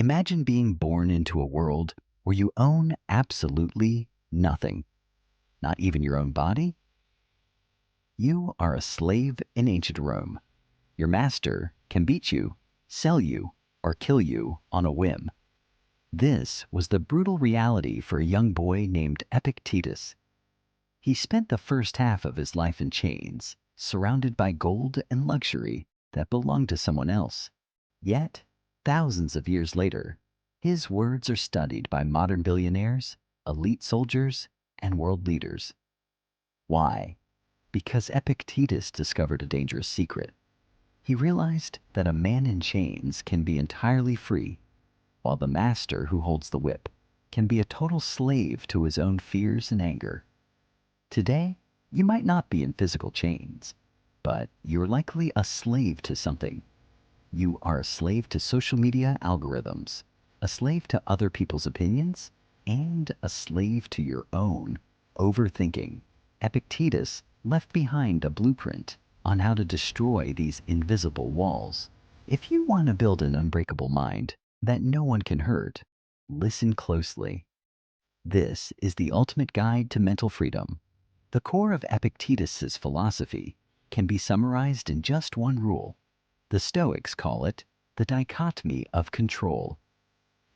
Imagine being born into a world where you own absolutely nothing, not even your own body. You are a slave in ancient Rome. Your master can beat you, sell you, or kill you on a whim. This was the brutal reality for a young boy named Epictetus. He spent the first half of his life in chains, surrounded by gold and luxury that belonged to someone else. Yet, thousands of years later, his words are studied by modern billionaires, elite soldiers, and world leaders. Why? Because Epictetus discovered a dangerous secret. He realized that a man in chains can be entirely free, while the master who holds the whip can be a total slave to his own fears and anger. Today, you might not be in physical chains, but you're likely a slave to something. You are a slave to social media algorithms, a slave to other people's opinions, and a slave to your own overthinking. Epictetus left behind a blueprint on how to destroy these invisible walls. If you want to build an unbreakable mind that no one can hurt, listen closely. This is the ultimate guide to mental freedom. The core of Epictetus's philosophy can be summarized in just one rule. The Stoics call it the dichotomy of control.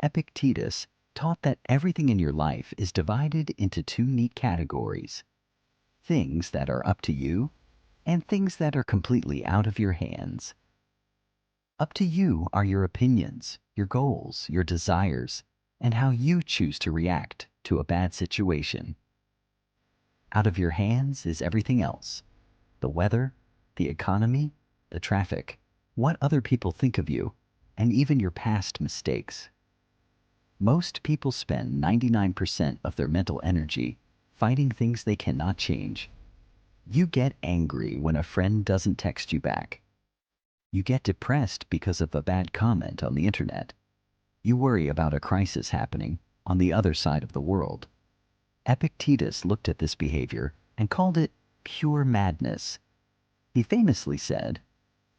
Epictetus taught that everything in your life is divided into two neat categories: things that are up to you and things that are completely out of your hands. Up to you are your opinions, your goals, your desires, and how you choose to react to a bad situation. Out of your hands is everything else: the weather, the economy, the traffic, what other people think of you, and even your past mistakes. Most people spend 99% of their mental energy fighting things they cannot change. You get angry when a friend doesn't text you back. You get depressed because of a bad comment on the internet. You worry about a crisis happening on the other side of the world. Epictetus looked at this behavior and called it pure madness. He famously said,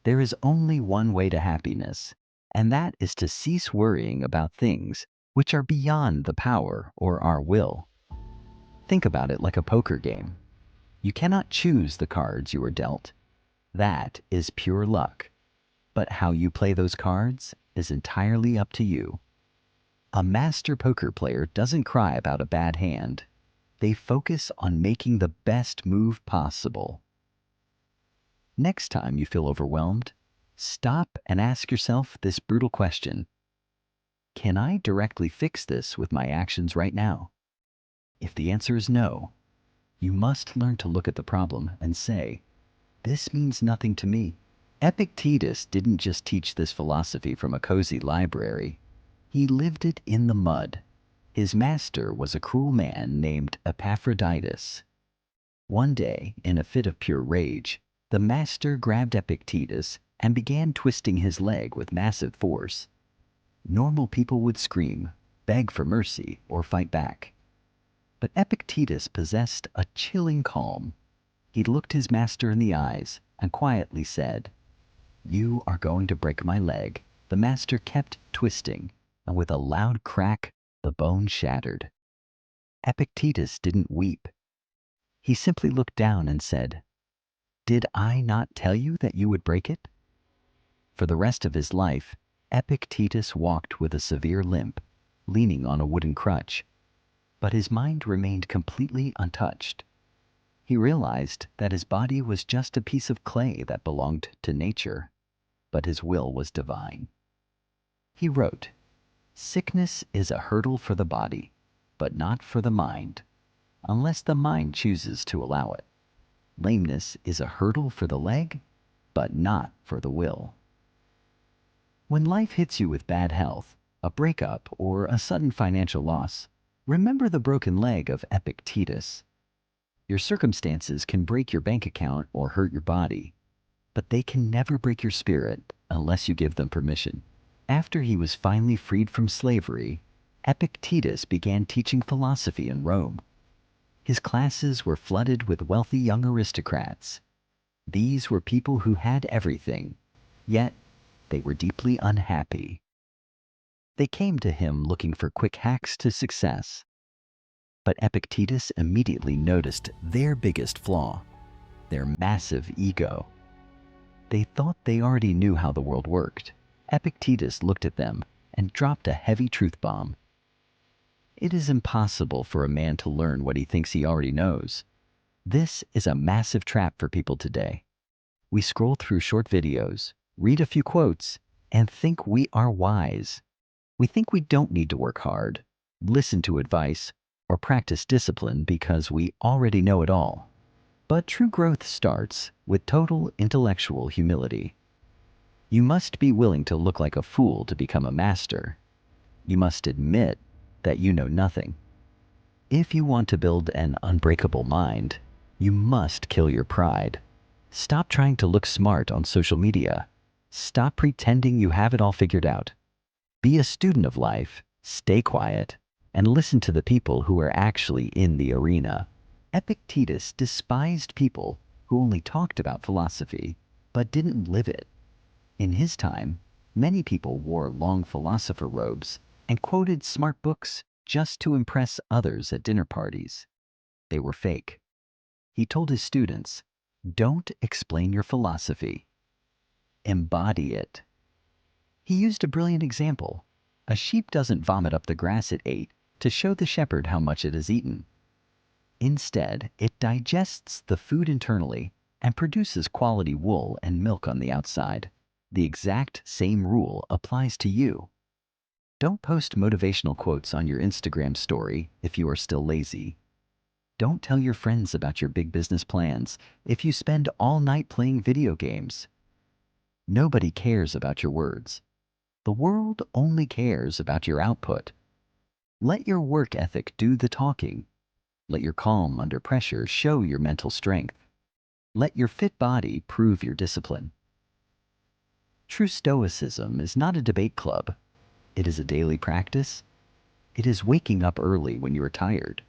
"There is only one way to happiness, and that is to cease worrying about things which are beyond the power or our will." Think about it like a poker game. You cannot choose the cards you are dealt. That is pure luck. But how you play those cards is entirely up to you. A master poker player doesn't cry about a bad hand. They focus on making the best move possible. Next time you feel overwhelmed, stop and ask yourself this brutal question: can I directly fix this with my actions right now? If the answer is no, you must learn to look at the problem and say, "This means nothing to me." Epictetus didn't just teach this philosophy from a cozy library. He lived it in the mud. His master was a cruel man named Epaphroditus. One day, in a fit of pure rage, the master grabbed Epictetus and began twisting his leg with massive force. Normal people would scream, beg for mercy, or fight back. But Epictetus possessed a chilling calm. He looked his master in the eyes and quietly said, "You are going to break my leg." The master kept twisting, and with a loud crack, the bone shattered. Epictetus didn't weep. He simply looked down and said, "Did I not tell you that you would break it?" For the rest of his life, Epictetus walked with a severe limp, leaning on a wooden crutch. But his mind remained completely untouched. He realized that his body was just a piece of clay that belonged to nature, but his will was divine. He wrote, "Sickness is a hurdle for the body, but not for the mind, unless the mind chooses to allow it. Lameness is a hurdle for the leg, but not for the will." When life hits you with bad health, a breakup, or a sudden financial loss, remember the broken leg of Epictetus. Your circumstances can break your bank account or hurt your body, but they can never break your spirit unless you give them permission. After he was finally freed from slavery, Epictetus began teaching philosophy in Rome. His classes were flooded with wealthy young aristocrats. These were people who had everything, yet they were deeply unhappy. They came to him looking for quick hacks to success. But Epictetus immediately noticed their biggest flaw, their massive ego. They thought they already knew how the world worked. Epictetus looked at them and dropped a heavy truth bomb. It is impossible for a man to learn what he thinks he already knows. This is a massive trap for people today. We scroll through short videos, read a few quotes, and think we are wise. We think we don't need to work hard, listen to advice, or practice discipline because we already know it all. But true growth starts with total intellectual humility. You must be willing to look like a fool to become a master. You must admit that you know nothing. If you want to build an unbreakable mind, you must kill your pride. Stop trying to look smart on social media. Stop pretending you have it all figured out. Be a student of life, stay quiet, and listen to the people who are actually in the arena. Epictetus despised people who only talked about philosophy but didn't live it. In his time, many people wore long philosopher robes and quoted smart books just to impress others at dinner parties. They were fake. He told his students, "Don't explain your philosophy. Embody it." He used a brilliant example. A sheep doesn't vomit up the grass it ate to show the shepherd how much it has eaten. Instead, it digests the food internally and produces quality wool and milk on the outside. The exact same rule applies to you. Don't post motivational quotes on your Instagram story if you are still lazy. Don't tell your friends about your big business plans if you spend all night playing video games. Nobody cares about your words. The world only cares about your output. Let your work ethic do the talking. Let your calm under pressure show your mental strength. Let your fit body prove your discipline. True Stoicism is not a debate club. It is a daily practice. It is waking up early when you are tired.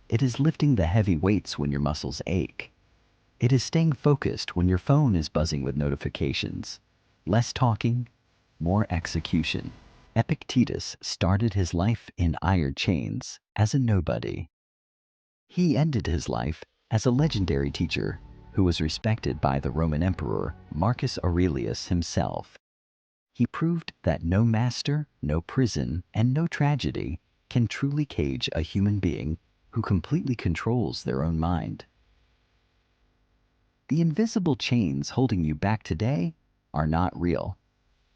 It is lifting the heavy weights when your muscles ache. It is staying focused when your phone is buzzing with notifications. Less talking, more execution. Epictetus started his life in iron chains as a nobody. He ended his life as a legendary teacher who was respected by the Roman Emperor Marcus Aurelius himself. He proved that no master, no prison, and no tragedy can truly cage a human being who completely controls their own mind. The invisible chains holding you back today are not real.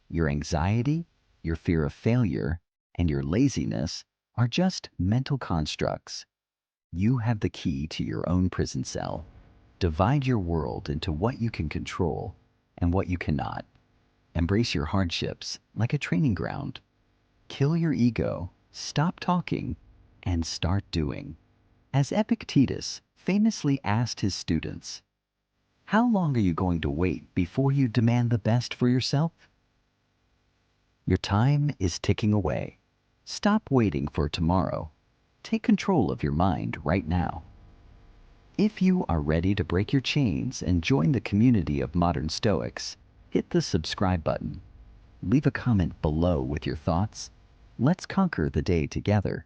Your anxiety, your fear of failure, and your laziness are just mental constructs. You have the key to your own prison cell. Divide your world into what you can control and what you cannot. Embrace your hardships like a training ground. Kill your ego, stop talking, and start doing. As Epictetus famously asked his students, "How long are you going to wait before you demand the best for yourself?" Your time is ticking away. Stop waiting for tomorrow. Take control of your mind right now. If you are ready to break your chains and join the community of modern Stoics, hit the subscribe button. Leave a comment below with your thoughts. Let's conquer the day together.